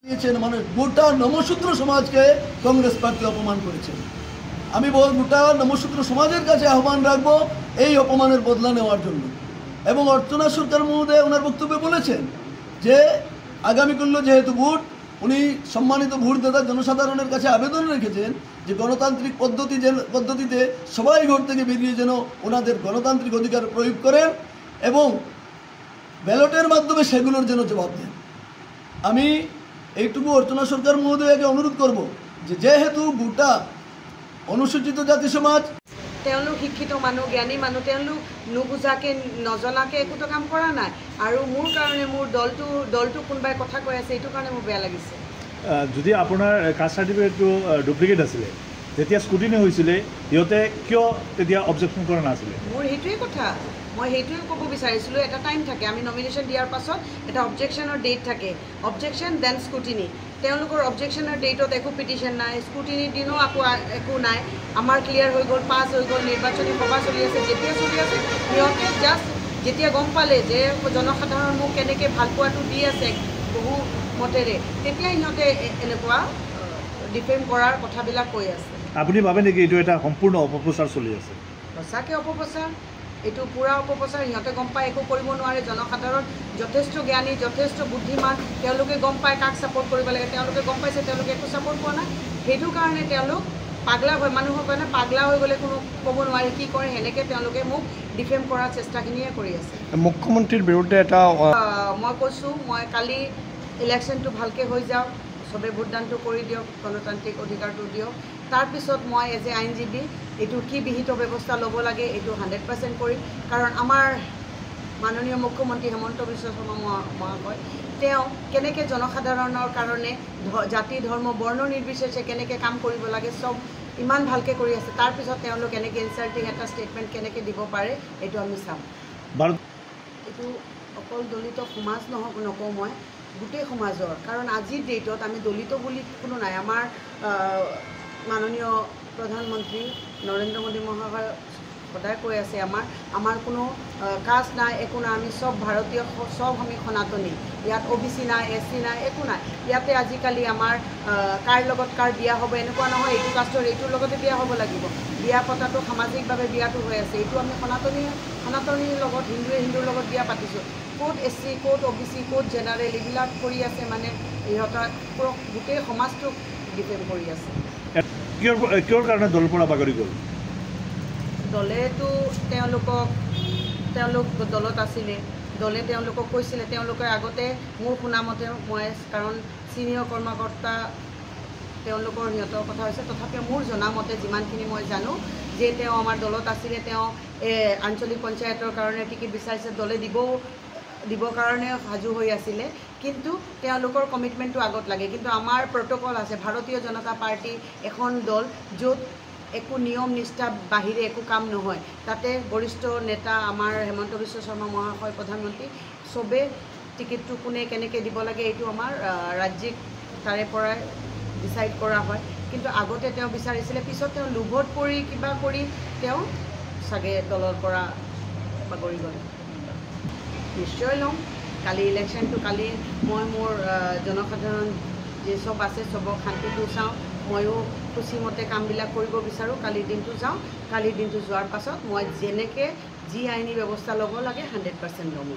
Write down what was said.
মানে গোটা নমশূদ্র সমাজকে কংগ্রেস পার্টি অপমান করেছেন। আমি গোটা নমশূদ্র সমাজের কাছে আহ্বান রাখবো এই অপমানের বদলা নেওয়ার জন্য। এবং অর্চনা সরকার মহোদয় ওনার বক্তব্যে বলেছেন যে আগামীকাল যেহেতু ভোট, উনি সম্মানিত ভোটদাতা জনসাধারণের কাছে আবেদন রেখেছেন যে গণতান্ত্রিক পদ্ধতিতে সবাই ঘর থেকে বেরিয়ে যেন ওনাদের গণতান্ত্রিক অধিকার প্রয়োগ করেন এবং ব্যালটের মাধ্যমে সেগুলোর যেন জবাব দেন। আমি এইটুকু অর্চনা সরকার মহোদয়কে অনুরোধ করব যে যেহেতু গোটা অনুসূচিত জাতি সমাজ শিক্ষিত মানুহ, জ্ঞানী মানুহ, নুবুজাকে নজনাকে একোটো কাম কৰা নাই। আৰু মোৰ কাৰণে মোৰ দলটো কোনোবাই কথা কৈ আছে, এইটো কাৰণে মোৰ বেয়া লাগিছে। যদি আপোনাৰ কাষ্ট চাৰ্টিফিকেটটো ডুপ্লিকেট আছিলে, যেতিয়া স্কুটিনি হৈছিলে সিহঁতে কিয় তেতিয়া অবজেকশ্যন কৰা নাছিলে? মোৰ সেইটোৱে কথা, মই সেইটোৱে ক'ব বিচাৰিছিলোঁ। এটা টাইম থাকে, আমি নমিনেশ্যন দিয়াৰ পাছত এটা অবজেকশ্যনৰ ডেট থাকে, অবজেকশ্যন দেন স্কুটিনি। তেওঁলোকৰ অবজেকশ্যনৰ ডেটত একো পিটিশ্যন নাই, স্কুটিনিৰ দিনো একো নাই। আমাৰ ক্লিয়াৰ হৈ গ'ল, পাছ হৈ গ'ল, নিৰ্বাচনী সভা চলি আছে। যেতিয়া চলি আছে সিহঁতে জাষ্ট যেতিয়া গম পালে যে জনসাধাৰণ মোক কেনেকৈ ভালপোৱাটো দি আছে বহু মতেৰে, তেতিয়া সিহঁতে এনেকুৱা ডিফেম কৰাৰ কথাবিলাক কৈ আছে। আপুনি ভাবে নেকি এইটো এটা সম্পূৰ্ণ অপপ্ৰচাৰ চলি আছে? সঁচাকৈ অপপ্ৰচাৰ, এইটো পূৰা অপপ্ৰচাৰ। সিহঁতে গম পায় একো কৰিব নোৱাৰে। জনসাধাৰণ যথেষ্ট জ্ঞানী, যথেষ্ট বুদ্ধিমান, তেওঁলোকে গম পায় কাক ছাপোৰ্ট কৰিব লাগে। তেওঁলোকে গম পাইছে তেওঁলোকে একো ছাপোৰ্ট পোৱা নাই, সেইটো কাৰণে তেওঁলোক পাগলা হয়। মানুহৰ কাৰণে পাগলা হৈ গ'লে কোনো ক'ব নোৱাৰে কি কৰে, সেনেকৈ তেওঁলোকে মোক ডিফেম কৰাৰ চেষ্টাখিনিয়ে কৰি আছে। মুখ্যমন্ত্ৰীৰ বিৰুদ্ধে এটা মই কৈছোঁ, মই কালি ইলেকশ্যনটো ভালকৈ হৈ যাওক, চবে ভোটদানটো কৰি দিয়ক, গণতান্ত্ৰিক অধিকাৰটো দিয়ক। তাৰপিছত মই এজ এ আইনজীৱী এইটো কি বিহিত ব্যৱস্থা ল'ব লাগে এইটো 100% কৰিম। কাৰণ আমাৰ মাননীয় মুখ্যমন্ত্ৰী হিমন্ত বিশ্ব শৰ্মা মহাশয় তেওঁ কেনেকৈ জনসাধাৰণৰ কাৰণে জাতি ধৰ্ম বৰ্ণ নিৰ্বিশেষে কেনেকৈ কাম কৰিব লাগে চব ইমান ভালকৈ কৰি আছে। তাৰপিছত তেওঁলোক এনেকৈ ইনচাল্টিং এটা ষ্টেটমেণ্ট কেনেকৈ দিব পাৰে এইটো আমি চাম। এইটো অকল দলিত সমাজ নকওঁ মই, গোটেই সমাজৰ। কাৰণ আজিৰ ডেটত আমি দলিত বুলি কোনো নাই। আমাৰ মাননীয় প্ৰধানমন্ত্ৰী নৰেন্দ্ৰ মোদী মহাশয় সদায় কৈ আছে আমাৰ কোনো কাষ্ট নাই, একো নাই, আমি চব ভাৰতীয়, চব আমি সনাতনী। ইয়াত OBC নাই, SC নাই, একো নাই। ইয়াতে আজিকালি আমাৰ কাৰ লগত কাৰ বিয়া হ'ব এনেকুৱা নহয়, এইটো কাষ্টৰ এইটোৰ লগতে বিয়া হ'ব লাগিব। বিয়া পতাটো সামাজিকভাৱে বিয়াটো হৈ আছে, এইটো আমি সনাতনীৰ লগত, হিন্দুৱে হিন্দুৰ লগত বিয়া পাতিছোঁ। ক'ত SC, ক'ত OBC, ক'ত জেনাৰেল এইবিলাক কৰি আছে, মানে ইহঁতৰ গোটেই সমাজটোক ডিপেণ্ড কৰি আছে। কিয়ৰ কাৰণে দলৰ পৰা বাগৰি গ'ল? দলেতো তেওঁলোক দলত আছিলে, দলে তেওঁলোকক কৈছিলে, তেওঁলোকে আগতে মোৰ শুনামতে মই কাৰণ ছিনিয়ৰ কৰ্মকৰ্তা তেওঁলোকৰ সিহঁতৰ কথা হৈছে, তথাপিও মোৰ জনামতে যিমানখিনি মই জানো যে তেওঁ আমাৰ দলত আছিলে। তেওঁ আঞ্চলিক পঞ্চায়তৰ কাৰণে টিকেট বিচাৰিছে, দলে দিবৰ কাৰণে সাজু হৈ আছিলে, কিন্তু তেওঁলোকৰ কমিটমেণ্টটো আগত লাগে। কিন্তু আমাৰ প্ৰট'কল আছে, ভাৰতীয় জনতা পাৰ্টি এখন দল য'ত একো নিয়ম নিষ্ঠা বাহিৰে একো কাম নহয়। তাতে বৰিষ্ঠ নেতা আমাৰ হিমন্ত বিশ্ব শৰ্মা মহাশয় প্ৰধানমন্ত্ৰী, চবে টিকেটটো কোনে কেনেকৈ দিব লাগে এইটো আমাৰ ৰাজ্যিক তাৰে পৰাই ডিচাইড কৰা হয়। কিন্তু আগতে তেওঁ বিচাৰিছিলে, পিছত তেওঁ লোভত পৰি কিবা কৰি তেওঁ চাগে দলৰ পৰা বাগৰি গ'ল। নিশ্চয় ল'ম কালি ইলেকশ্যনটো। কালি মই মোৰ জনসাধাৰণ যে চব আছে চবক শান্তিটো চাওঁ, ময়ো খুচিমতে কামবিলাক কৰিব বিচাৰোঁ। কালিৰ দিনটো যাওঁ, কালিৰ দিনটো যোৱাৰ পাছত মই যেনেকৈ যি আইনী ব্যৱস্থা ল'ব লাগে 100% ল'ম।